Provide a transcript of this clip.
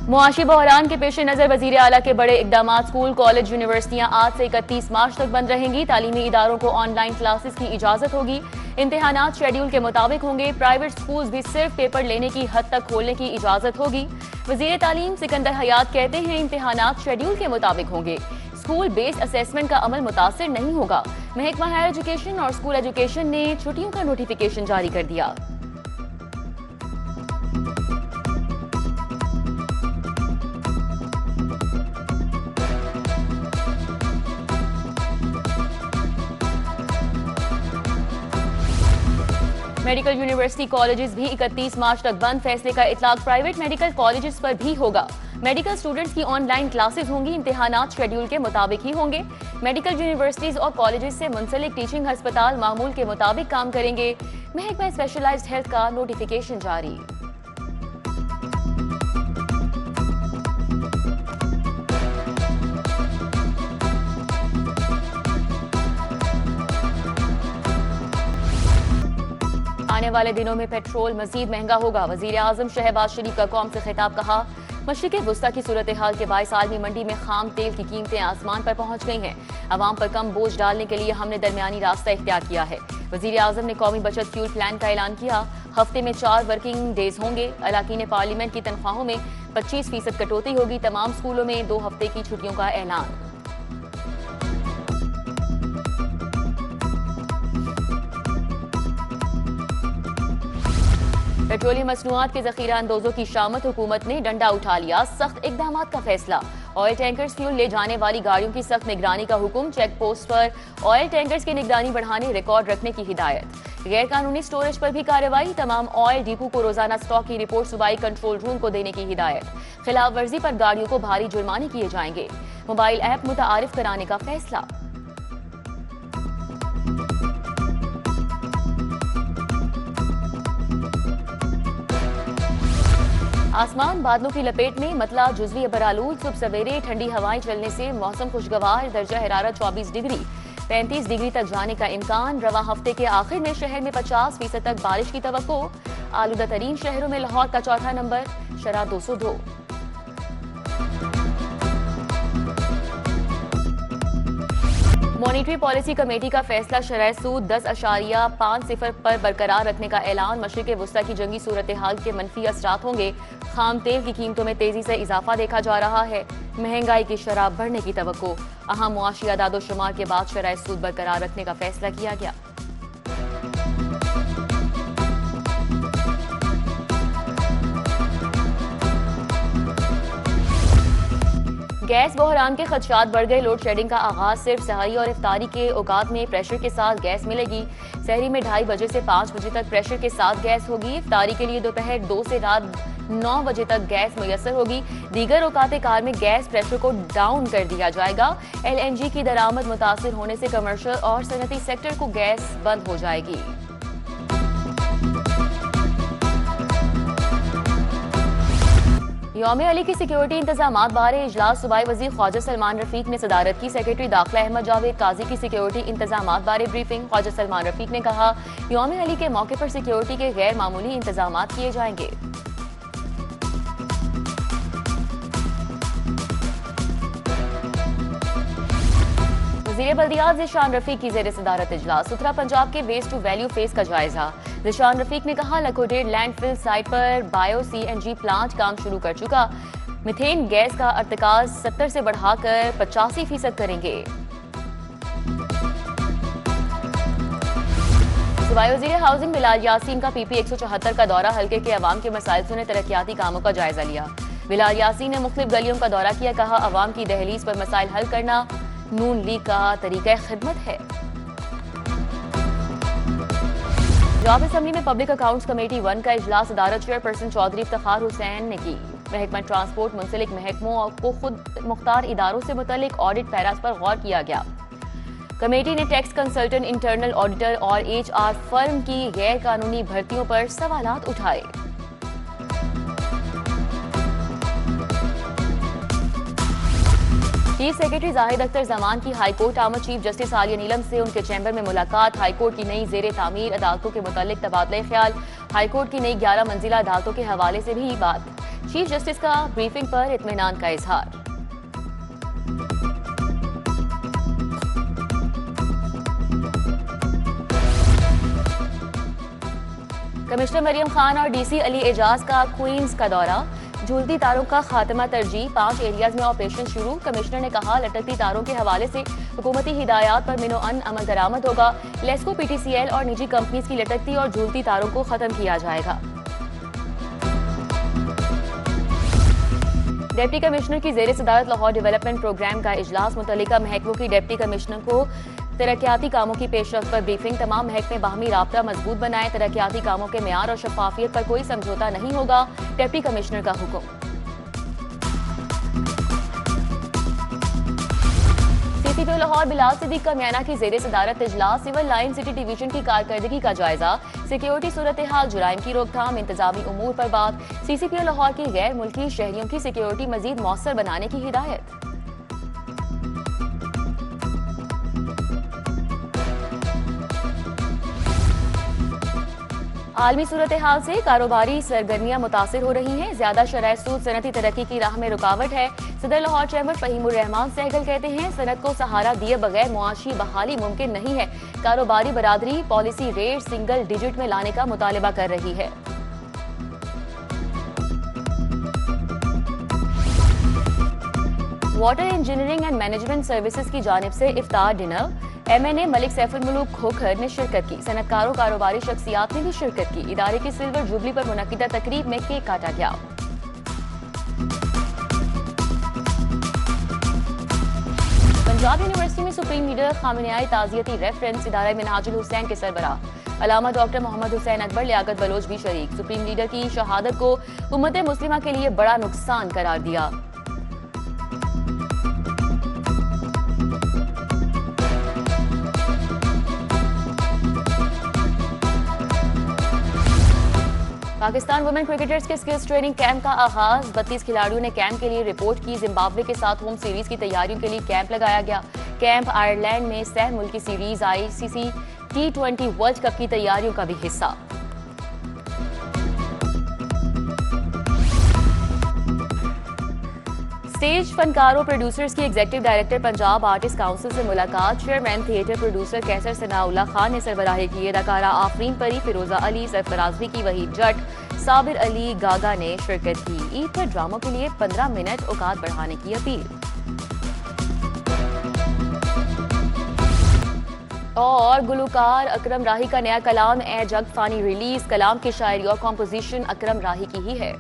मुआशी बहरान के पेश नजर वजीर आला के बड़े इकदाम। स्कूल, कॉलेज, यूनिवर्सिटियां आज से 31 मार्च तक बंद रहेंगी। तालीमी इदारों को ऑनलाइन क्लासेस की इजाजत होगी। इम्तिहानात शेड्यूल के मुताबिक होंगे। प्राइवेट स्कूल भी सिर्फ पेपर लेने की हद तक खोलने की इजाजत होगी। वजीर तालीम सिकंदर हयात कहते हैं इम्तिहानात शेड्यूल के मुताबिक होंगे। स्कूल बेस्ड असेसमेंट का अमल मुतासिर नहीं होगा। महकमा हायर एजुकेशन और स्कूल एजुकेशन ने छुट्टियों का नोटिफिकेशन जारी कर दिया। मेडिकल यूनिवर्सिटी कॉलेजेस भी 31 मार्च तक बंद। फैसले का इतलाक प्राइवेट मेडिकल कॉलेजेस पर भी होगा। मेडिकल स्टूडेंट्स की ऑनलाइन क्लासेस होंगी। इम्तिहानात शेड्यूल के मुताबिक ही होंगे। मेडिकल यूनिवर्सिटीज और कॉलेजेस से मुंसलिक टीचिंग अस्पताल मामूल के मुताबिक काम करेंगे। महकमा स्पेशलाइज्ड हेल्थ का नोटिफिकेशन जारी। आने वाले दिनों में पेट्रोल मजीद महंगा होगा। वजीर आजम शहबाज शरीफ का कौम से खिताब। कहा, मशरिक़ वुस्ता की सूरत हाल के बायस आलमी मंडी में खाम तेल की कीमतें आसमान पर पहुंच गई हैं। अवाम पर कम बोझ डालने के लिए हमने दरमियानी रास्ता इख्तियार किया है। वजीर आजम ने कौमी बचत फ्यूल प्लान का ऐलान किया। हफ्ते में 4 वर्किंग डेज होंगे। अरकान पार्लियामेंट की तनख्वाहों में 25% कटौती होगी। तमाम स्कूलों में 2 हफ्ते की छुट्टियों का ऐलान। पेट्रोलियम मसनूआत के जखीरा अंदोजों की शामत। हुकूमत ने डंडा उठा लिया। सख्त इकदाम का फैसला। ऑयल टैंकर्स फ्यूल ले जाने वाली गाड़ियों की सख्त निगरानी का हुक्म। चेक पोस्ट पर ऑयल टैंकर्स की निगरानी बढ़ाने, रिकॉर्ड रखने की हिदायत। गैर कानूनी स्टोरेज पर भी कार्रवाई। तमाम ऑयल डिपो को रोजाना स्टॉक की रिपोर्ट सूबाई कंट्रोल रूम को देने की हिदायत। खिलाफ वर्जी पर गाड़ियों को भारी जुर्माने किए जाएंगे। मोबाइल ऐप मुतारिफ कराने का फैसला। आसमान बादलों की लपेट में। मतला जुज़वी बरालूद। सुबह सवेरे ठंडी हवाएं चलने से मौसम खुशगवार। दर्जा हरारत 24 डिग्री 35 डिग्री तक जाने का इम्कान। रवा हफ्ते के आखिर में शहर में 50% तक बारिश की तवक्को। आलूदा तरीन शहरों में लाहौर का चौथा नंबर, शरा 202। मॉनिटरी पॉलिसी कमेटी का फैसला। शरह सूद 10.50 पर बरकरार रखने का ऐलान। मशरिक़ वुस्ता की जंगी सूरत हाल के मनफी असरात होंगे। खाम तेल की कीमतों में तेजी से इजाफा देखा जा रहा है। महंगाई की शरह बढ़ने की तवक्को। अहम मुआशी अदाद शुमार के बाद शरह सूद बरकरार रखने का फैसला किया गया। गैस बहरान के खदशात बढ़ गए। लोड शेडिंग का आगाज। सिर्फ सहरी और इफ्तारी के औकात में प्रेशर के साथ गैस मिलेगी। सहरी में 2:30 बजे से 5 बजे तक प्रेशर के साथ गैस होगी। इफ्तारी के लिए दोपहर 2 से रात 9 बजे तक गैस मुयस्सर होगी। दीगर औकात कार में गैस प्रेशर को डाउन कर दिया जाएगा। LNG की दरामद मुतासिर होने से कमर्शियल और सनती सेक्टर को गैस बंद हो जाएगी। यौम अली की सिक्योरिटी इंतजामात बारे इजलास। सूबाई वजीर ख्वाजा सलमान रफीक ने सदारत की। सेक्रेटरी दाखिला अहमद जावेद काजी की सिक्योरिटी इंतजामात बारे ब्रीफिंग। ख्वाजा सलमान रफीक ने कहा, यौम अली के मौके पर सिक्योरिटी के गैर मामूली इंतजामात किए जाएंगे। वज़ीर बल्दियात ज़िशान रफीक की ज़ेर सदारत इजलास। सुथरा पंजाब के वेस्ट टू वैल्यू फेस का जायजा। ज़िशान रफीक ने कहा, लखोटेड लैंडफिल साइट पर बायो CNG प्लांट काम शुरू कर चुका। मीथेन गैस का अर्तकाज 70 से बढ़ाकर 85% करेंगे। सूबाई वज़ीर हाउसिंग बिलाल यासीन का PP 174 का दौरा। हल्के के अवाम के मसाइल सुने, तरक्याती कामों का जायजा लिया। बिलाल यासीन ने मुख्तलिफ गलियों का दौरा किया। कहा, अवाम की दहलीज पर मसाइल हल करना नून लीग का तरीका खिदमत है। पंजाब असेंबली में पब्लिक अकाउंट्स कमेटी 1 का इजलास। सदारत चेयरपर्सन चौधरी इफ्तिखार हुसैन ने की। महकमा ट्रांसपोर्ट मुंसलिक महकमों को खुद मुख्तार इदारों से मुतल्लिक ऑडिट पैरास पर गौर किया गया। कमेटी ने टैक्स कंसल्टेंट, इंटरनल ऑडिटर और HR फर्म की गैर कानूनी भर्तियों पर सवालात उठाए। चीफ सेक्रेटरी जाहिद अख्तर जमान की हाईकोर्ट आमद। चीफ जस्टिस आलिया नीलम से उनके चैम्बर में मुलाकात। हाईकोर्ट की नई जेर तामीर अदालतों के मुतालिक तबादला ख्याल। हाईकोर्ट की नई 11 मंजिला अदालतों के हवाले से भी बात। चीफ जस्टिस का ब्रीफिंग पर इत्मीनान का इजहार। कमिश्नर मरियम खान और डीसी अली एजाज का क्वींस का दौरा। झूलती तारों का खात्मा तरजीह, 5 एरियाज में ऑपरेशन शुरू। कमिश्नर ने कहा लटकती तारों के हवाले से हुकूमती हिदायत पर मिनो अन अमल दरामद होगा। लेस्को, पीटीसीएल और निजी कंपनीज की लटकती और झूलती तारों को खत्म किया जाएगा। डिप्टी कमिश्नर की जेर सदारत लाहौर डेवलपमेंट प्रोग्राम का इजलास। मुतल्लिका महकमों की डिप्टी कमिश्नर को तरक्याती कामों की पेशरफ्त पर ब्रीफिंग। तमाम महकमे बाहमी राब्ता मजबूत बनाएं। तरक्याती कामों के मेयार और शफाफियत पर कोई समझौता नहीं होगा, डिप्टी कमिश्नर का हुक्म। सीसीपीओ लाहौर बिलाल सिद्दीक का म्याना की जेर सदारत इजलास। सिविल लाइन सिटी डिवीजन की कारकर्दगी का जायजा। सिक्योरिटी सूरत हाल, जुराइम की रोकथाम, इंतजामी उमूर पर बात। सीसीपीओ लाहौर की गैर मुल्की शहरियों की सिक्योरिटी मजीद मौसर बनाने की हिदायत। आलमी सूरत हाल से कारोबारी सरगर्मियां मुतासिर हो रही हैं। ज्यादा शराय सूद सनती तरक्की की राह में रुकावट है। सदर लाहौर चैम्बर फहीमुर रहमान सहगल कहते हैं सनत को सहारा दिए बगैर मुआशी बहाली मुमकिन नहीं है। कारोबारी बरादरी पॉलिसी रेट सिंगल डिजिट में लाने का मुतालबा कर रही है। Water engineering and management services की जानिब से इफ्तार डिनर। MNA मलिक सैफुल मुल्क खोखर ने शिरकत की। सनतकारों कारोबारी शख्सियात ने भी शिरकत की। इदारे की सिल्वर जुबली पर मुनक्किदा तकरीब में केक काटा गया। पंजाब यूनिवर्सिटी में सुप्रीम लीडर खामिनेई ताजियती रेफरेंस। इदारा मिनहाजुल हुसैन के सरबराह अलामा डॉक्टर मोहम्मद हुसैन अकबर लियाकत बलोच भी शरीक। सुप्रीम लीडर की शहादत को उम्मत मुस्लिमा के लिए बड़ा नुकसान करार दिया। पाकिस्तान वुमेन क्रिकेटर्स के स्किल्स ट्रेनिंग कैंप का आगाज। 32 खिलाड़ियों ने कैंप के लिए रिपोर्ट की। जिम्बाब्वे के साथ होम सीरीज की तैयारियों के लिए कैंप लगाया गया। कैंप आयरलैंड में सह मुल्की series ICC T20 world cup की तैयारियों का भी हिस्सा। स्टेज फनकारों प्रोड्यूसर्स की executive director Punjab artist council से मुलाकात। चेयरमैन थिएटर प्रोड्यूसर कैसर सनाउल्लाह खान ने सरबराही की। अदाकारा आफरीन परी, फिरोजा अली, सरफराजवी की वहीद जट, साबिर अली गागा ने शिरकत की। ईद पर ड्रामों के लिए 15 मिनट औकात बढ़ाने की अपील। और गुलकार अकरम राही का नया कलाम ए जग फानी रिलीज। कलाम की शायरी और कॉम्पोजिशन अकरम राही की ही है।